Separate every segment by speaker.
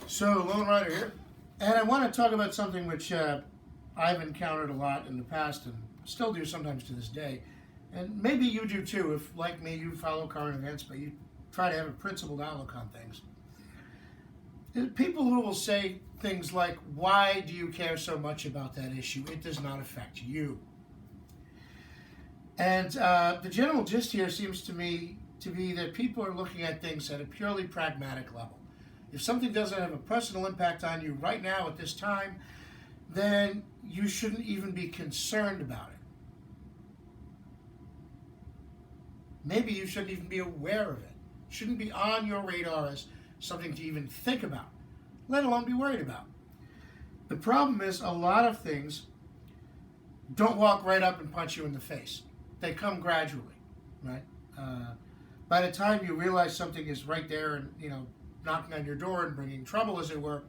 Speaker 1: So, Lone Rider here, and I want to talk about something which I've encountered a lot in the past and still do sometimes to this day. And maybe you do too, if, like me, you follow current events, but you try to have a principled outlook on things. People who will say things like, why do you care so much about that issue? It does not affect you. And the general gist here seems to me to be that people are looking at things at a purely pragmatic level. If something doesn't have a personal impact on you right now at this time, then you shouldn't even be concerned about it. Maybe you shouldn't even be aware of it. It shouldn't be on your radar as something to even think about, let alone be worried about. The problem is a lot of things don't walk right up and punch you in the face. They come gradually, right? By the time you realize something is right there and, knocking on your door and bringing trouble, as it were,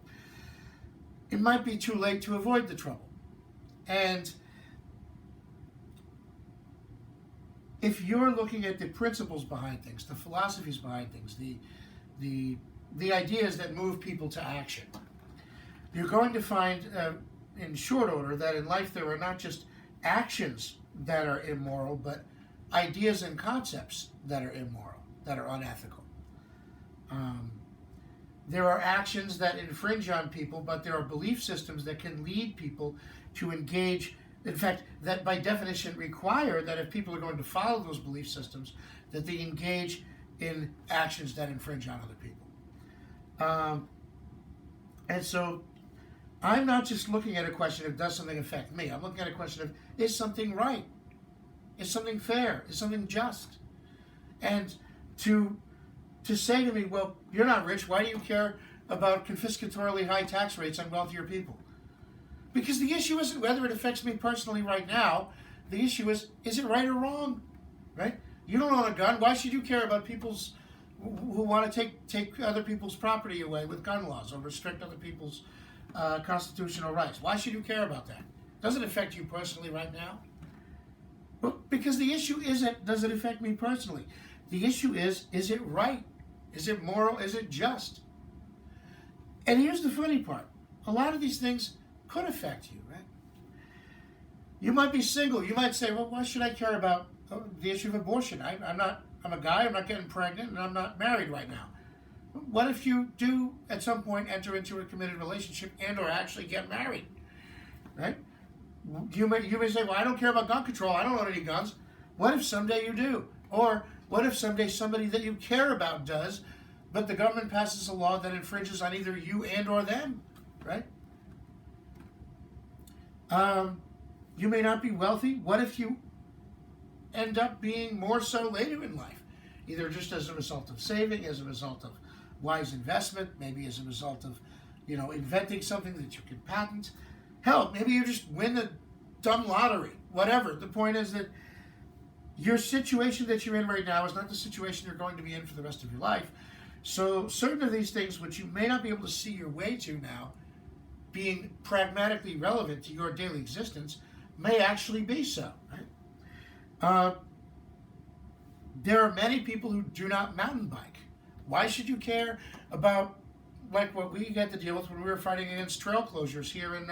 Speaker 1: it might be too late to avoid the trouble. And if you're looking at the principles behind things, the philosophies behind things, the ideas that move people to action, you're going to find, in short order, that in life there are not just actions that are immoral, but ideas and concepts that are immoral, that are unethical. There are actions that infringe on people, but there are belief systems that can lead people to engage, in fact, that by definition require that if people are going to follow those belief systems, that they engage in actions that infringe on other people. And so I'm not just looking at a question of does something affect me. I'm looking at a question of is something right? Is something fair? Is something just? And to say to me, well, you're not rich, why do you care about confiscatorily high tax rates on wealthier people? Because the issue isn't whether it affects me personally right now. The issue is it right or wrong? Right? You don't own a gun. Why should you care about people's who want to take other people's property away with gun laws or restrict other people's constitutional rights? Why should you care about that? Does it affect you personally right now? Well, because the issue isn't does it affect me personally. The issue is it right? Is it moral? Is it just? And here's the funny part. A lot of these things could affect you, right? You might be single. You might say, well, why should I care about the issue of abortion? I'm a guy, I'm not getting pregnant, and I'm not married right now. What if you do, at some point, enter into a committed relationship and or actually get married, right? You may say, well, I don't care about gun control. I don't own any guns. What if someday you do? Or what if someday somebody that you care about does, but the government passes a law that infringes on either you and or them, right? You may not be wealthy. What if you end up being more so later in life? Either just as a result of saving, as a result of wise investment, maybe as a result of, inventing something that you can patent. Hell, maybe you just win the dumb lottery. Whatever. The point is that your situation that you're in right now is not the situation you're going to be in for the rest of your life. So certain of these things, which you may not be able to see your way to now, being pragmatically relevant to your daily existence, may actually be so. Right? There are many people who do not mountain bike. Why should you care about like what we had to deal with when we were fighting against trail closures here in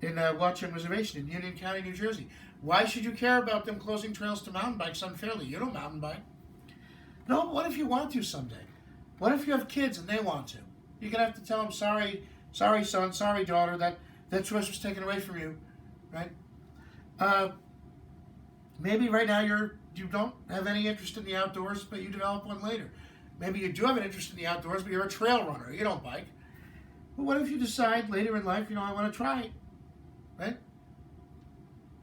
Speaker 1: Watchung Reservation in Union County, New Jersey? Why should you care about them closing trails to mountain bikes unfairly? You don't mountain bike. No, but what if you want to someday? What if you have kids and they want to? You're going to have to tell them, sorry son, sorry daughter, that choice was taken away from you, right? Maybe right now you don't have any interest in the outdoors, but you develop one later. Maybe you do have an interest in the outdoors, but you're a trail runner. You don't bike. But what if you decide later in life, I want to try it, right?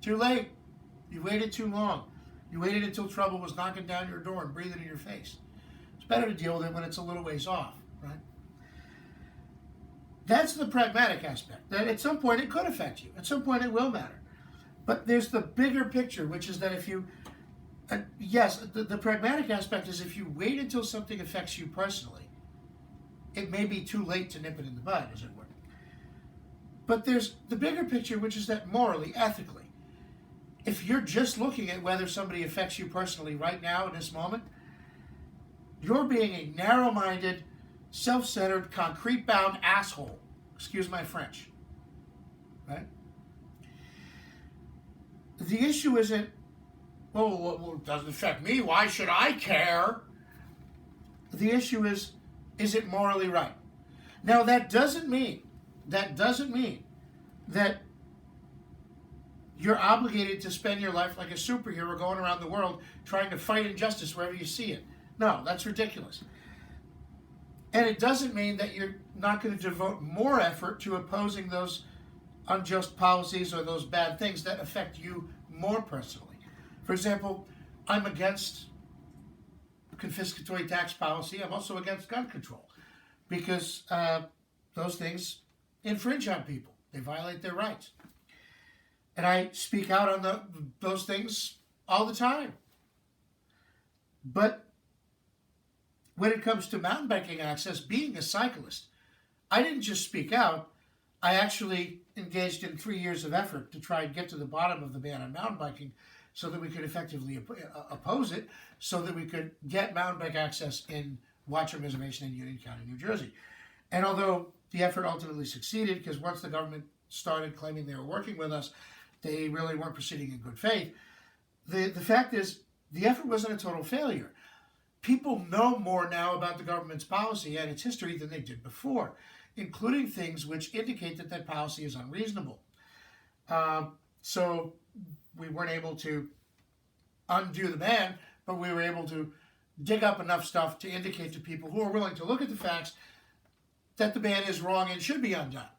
Speaker 1: Too late. You waited too long. You waited until trouble was knocking down your door and breathing in your face. It's better to deal with it when it's a little ways off, right? That's the pragmatic aspect. That at some point it could affect you. At some point it will matter. But there's the bigger picture, which is that if you, the pragmatic aspect is if you wait until something affects you personally, it may be too late to nip it in the bud, as it were. But there's the bigger picture, which is that morally, ethically, if you're just looking at whether somebody affects you personally right now in this moment, you're being a narrow-minded, self-centered, concrete-bound asshole. Excuse my French. Right? The issue isn't, well, it doesn't affect me. Why should I care? The issue is it morally right? Now, that doesn't mean that you're obligated to spend your life like a superhero going around the world trying to fight injustice wherever you see it. No, that's ridiculous. And it doesn't mean that you're not going to devote more effort to opposing those unjust policies or those bad things that affect you more personally. For example, I'm against confiscatory tax policy. I'm also against gun control because those things infringe on people. They violate their rights. And I speak out on those things all the time. But when it comes to mountain biking access, being a cyclist, I didn't just speak out. I actually engaged in 3 years of effort to try and get to the bottom of the ban on mountain biking so that we could effectively oppose it, so that we could get mountain bike access in Watchung Reservation in Union County, New Jersey. And although the effort ultimately succeeded, because once the government started claiming they were working with us, they really weren't proceeding in good faith. The fact is, the effort wasn't a total failure. People know more now about the government's policy and its history than they did before, including things which indicate that that policy is unreasonable. So we weren't able to undo the ban, but we were able to dig up enough stuff to indicate to people who are willing to look at the facts that the ban is wrong and should be undone.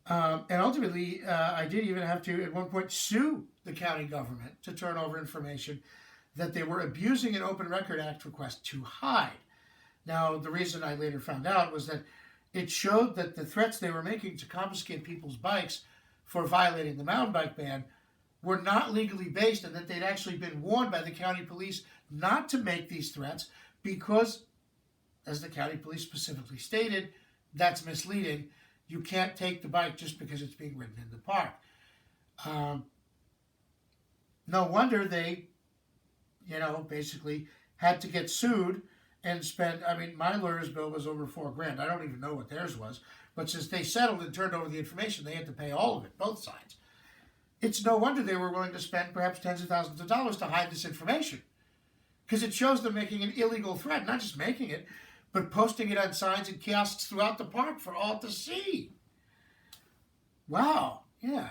Speaker 1: And ultimately, I did even have to, at one point, sue the county government to turn over information that they were abusing an Open Record Act request to hide. Now, the reason I later found out was that it showed that the threats they were making to confiscate people's bikes for violating the mountain bike ban were not legally based, and that they'd actually been warned by the county police not to make these threats because, as the county police specifically stated, that's misleading. You can't take the bike just because it's being ridden in the park. No wonder they, basically had to get sued and spend, my lawyer's bill was over $4,000. I don't even know what theirs was. But since they settled and turned over the information, they had to pay all of it, both sides. It's no wonder they were willing to spend perhaps tens of thousands of dollars to hide this information. Because it shows them making an illegal threat, not just making it, but posting it on signs and kiosks throughout the park for all to see. Wow, yeah.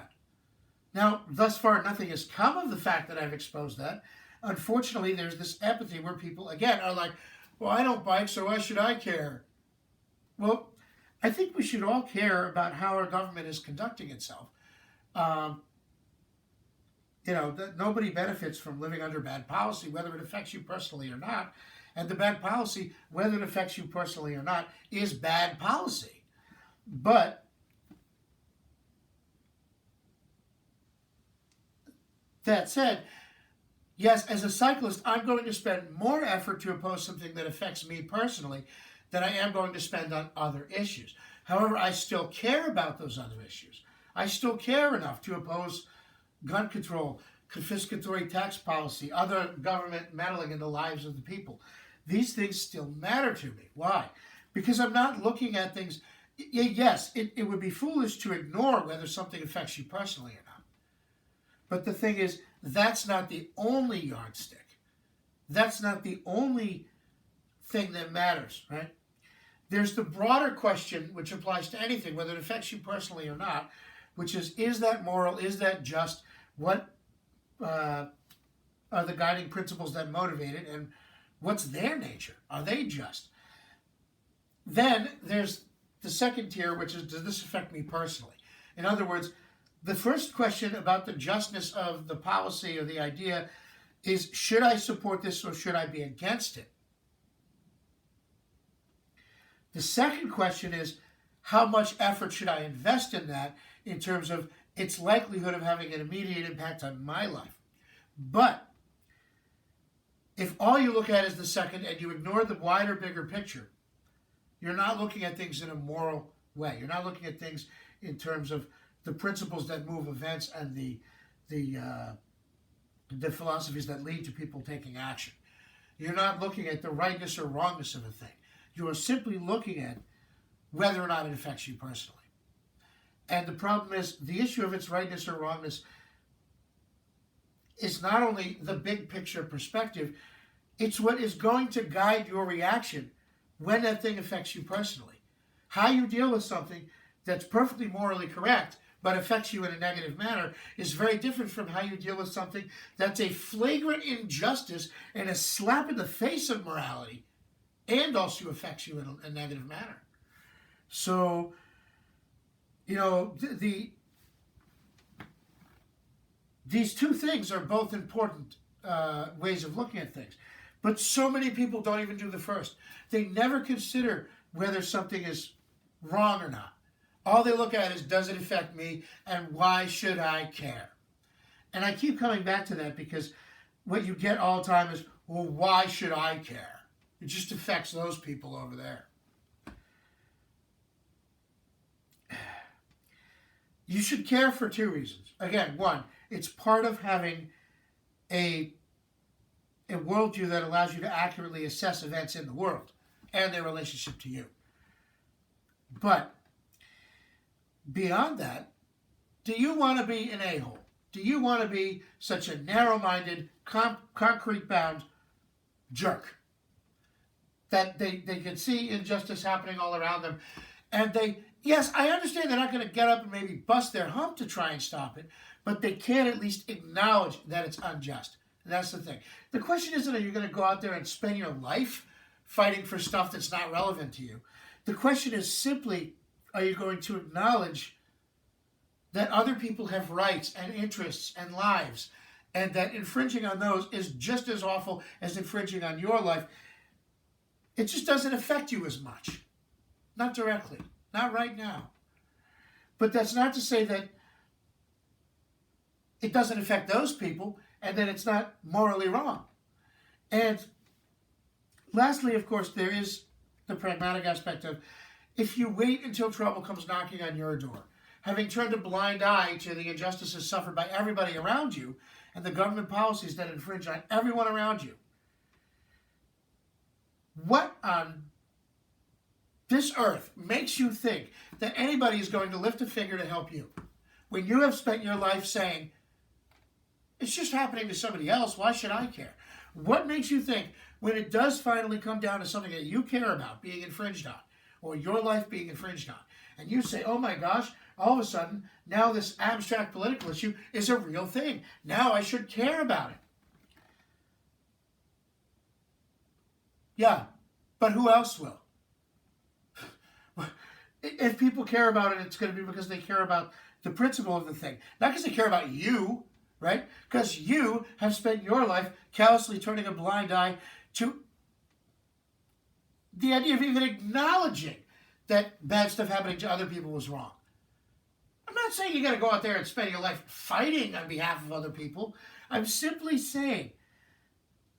Speaker 1: Now, thus far, nothing has come of the fact that I've exposed that. Unfortunately, there's this empathy where people, again, are like, well, I don't bike, so why should I care? Well, I think we should all care about how our government is conducting itself. That nobody benefits from living under bad policy, whether it affects you personally or not. And the bad policy, whether it affects you personally or not, is bad policy. But that said, yes, as a cyclist, I'm going to spend more effort to oppose something that affects me personally than I am going to spend on other issues. However, I still care about those other issues. I still care enough to oppose gun control, confiscatory tax policy, other government meddling in the lives of the people. These things still matter to me. Why? Because I'm not looking at things. Yes, it would be foolish to ignore whether something affects you personally or not. But the thing is, that's not the only yardstick. That's not the only thing that matters, right? There's the broader question, which applies to anything, whether it affects you personally or not, which is that moral? Is that just? What are the guiding principles that motivate it? And what's their nature? Are they just? Then there's the second tier, which is, does this affect me personally? In other words, the first question about the justness of the policy or the idea is, should I support this or should I be against it? The second question is, how much effort should I invest in that in terms of its likelihood of having an immediate impact on my life? But if all you look at is the second and you ignore the wider, bigger picture, you're not looking at things in a moral way. You're not looking at things in terms of the principles that move events and the philosophies that lead to people taking action. You're not looking at the rightness or wrongness of a thing. You are simply looking at whether or not it affects you personally. And the problem is, the issue of its rightness or wrongness is not only the big picture perspective, it's what is going to guide your reaction when that thing affects you personally. How you deal with something that's perfectly morally correct but affects you in a negative manner is very different from how you deal with something that's a flagrant injustice and a slap in the face of morality and also affects you in a negative manner. So, these two things are both important ways of looking at things. But so many people don't even do the first. They never consider whether something is wrong or not. All they look at is, does it affect me, and why should I care? And I keep coming back to that because what you get all the time is, well, why should I care? It just affects those people over there. You should care for two reasons. Again, one, it's part of having a worldview that allows you to accurately assess events in the world and their relationship to you. But beyond that, do you want to be an a-hole? Do you want to be such a narrow-minded, concrete-bound jerk that they can see injustice happening all around them, and yes, I understand they're not going to get up and maybe bust their hump to try and stop it, but they can at least acknowledge that it's unjust. And that's the thing. The question isn't, are you going to go out there and spend your life fighting for stuff that's not relevant to you? The question is simply, are you going to acknowledge that other people have rights and interests and lives, and that infringing on those is just as awful as infringing on your life? It just doesn't affect you as much. Not directly. Not right now. But that's not to say that it doesn't affect those people and that it's not morally wrong. And lastly, of course, there is the pragmatic aspect of, if you wait until trouble comes knocking on your door, having turned a blind eye to the injustices suffered by everybody around you and the government policies that infringe on everyone around you, what on this earth makes you think that anybody is going to lift a finger to help you when you have spent your life saying, it's just happening to somebody else, why should I care? What makes you think when it does finally come down to something that you care about being infringed on, or your life being infringed on, and you say, oh my gosh, all of a sudden, now this abstract political issue is a real thing. Now I should care about it. Yeah, but who else will? If people care about it, it's going to be because they care about the principle of the thing. Not because they care about you, right? Because you have spent your life callously turning a blind eye to the idea of even acknowledging that bad stuff happening to other people was wrong. I'm not saying you got to go out there and spend your life fighting on behalf of other people. I'm simply saying,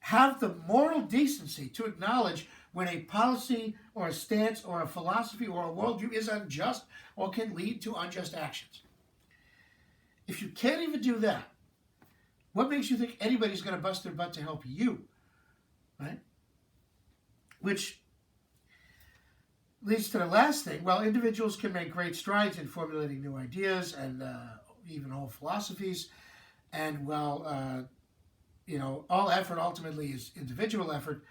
Speaker 1: have the moral decency to acknowledge when a policy or a stance or a philosophy or a worldview is unjust or can lead to unjust actions. If you can't even do that, what makes you think anybody's going to bust their butt to help you, right? Which leads to the last thing. While individuals can make great strides in formulating new ideas and even whole philosophies, and while all effort ultimately is individual effort,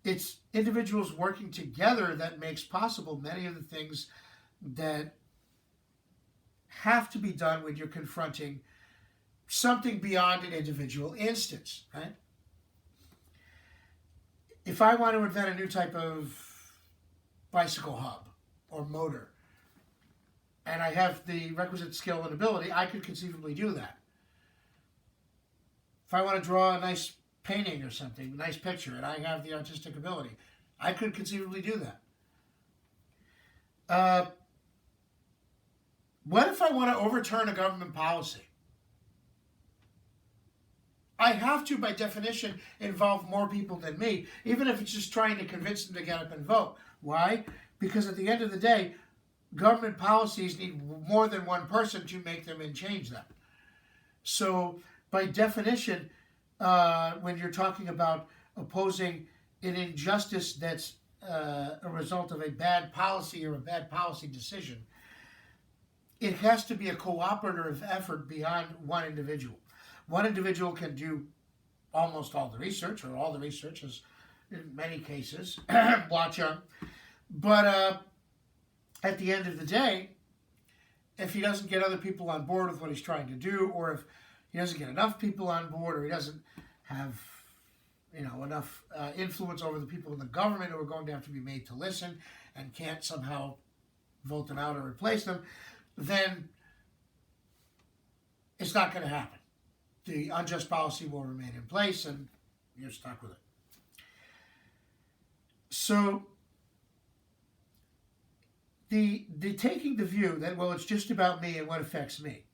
Speaker 1: it's individuals working together that makes possible many of the things that have to be done when you're confronting something beyond an individual instance, right? If I want to invent a new type of bicycle hub or motor, and I have the requisite skill and ability, I could conceivably do that. If I want to draw a nice painting or something, a nice picture, and I have the artistic ability, I could conceivably do that. What if I want to overturn a government policy? I have to, by definition, involve more people than me, even if it's just trying to convince them to get up and vote. Why? Because at the end of the day, government policies need more than one person to make them and change them. So, by definition, when you're talking about opposing an injustice that's a result of a bad policy or a bad policy decision, it has to be a cooperative effort beyond one individual. One individual can do almost all the research, or all the research, as in many cases, Block-Young. But at the end of the day, if he doesn't get other people on board with what he's trying to do, or if he doesn't get enough people on board, or he doesn't have enough influence over the people in the government who are going to have to be made to listen and can't somehow vote them out or replace them, then it's not going to happen. The unjust policy will remain in place and you're stuck with it. So the taking the view that, well, it's just about me and what affects me.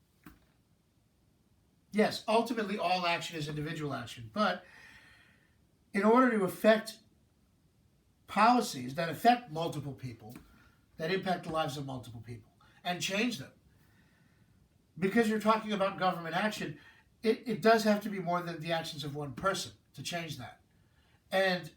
Speaker 1: Yes, ultimately all action is individual action, but in order to affect policies that affect multiple people, that impact the lives of multiple people, and change them, because you're talking about government action, it does have to be more than the actions of one person to change that. And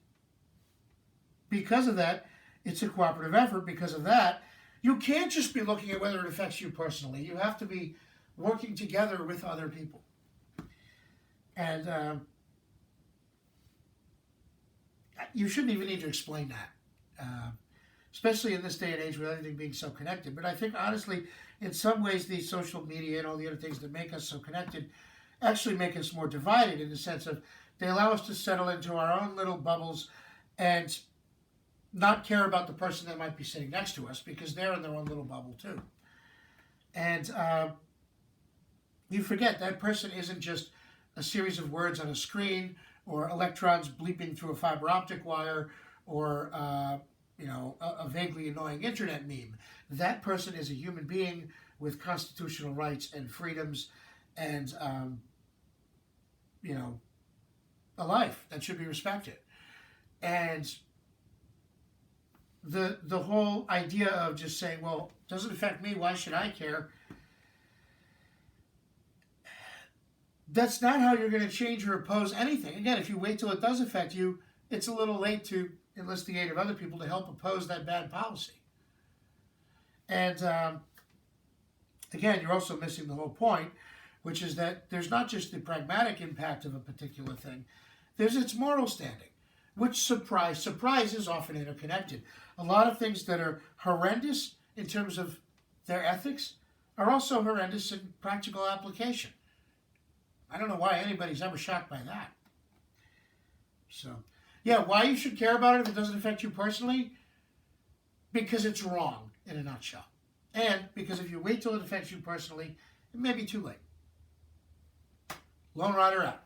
Speaker 1: because of that, it's a cooperative effort. Because of that, you can't just be looking at whether it affects you personally. You have to be working together with other people. And you shouldn't even need to explain that, especially in this day and age with everything being so connected. But I think, honestly, in some ways, these social media and all the other things that make us so connected actually make us more divided, in the sense of they allow us to settle into our own little bubbles and not care about the person that might be sitting next to us, because they're in their own little bubble too. And you forget that person isn't just a series of words on a screen, or electrons bleeping through a fiber optic wire, or a vaguely annoying internet meme. That person is a human being with constitutional rights and freedoms, and a life that should be respected. And the whole idea of just saying, well, it doesn't affect me, why should I care? That's not how you're going to change or oppose anything. Again, if you wait till it does affect you, it's a little late to enlist the aid of other people to help oppose that bad policy. And again, you're also missing the whole point, which is that there's not just the pragmatic impact of a particular thing, there's its moral standing, which, surprise is often interconnected. A lot of things that are horrendous in terms of their ethics are also horrendous in practical application. I don't know why anybody's ever shocked by that. So, yeah, why you should care about it if it doesn't affect you personally? Because it's wrong, in a nutshell. And because if you wait till it affects you personally, it may be too late. Lone Rider out.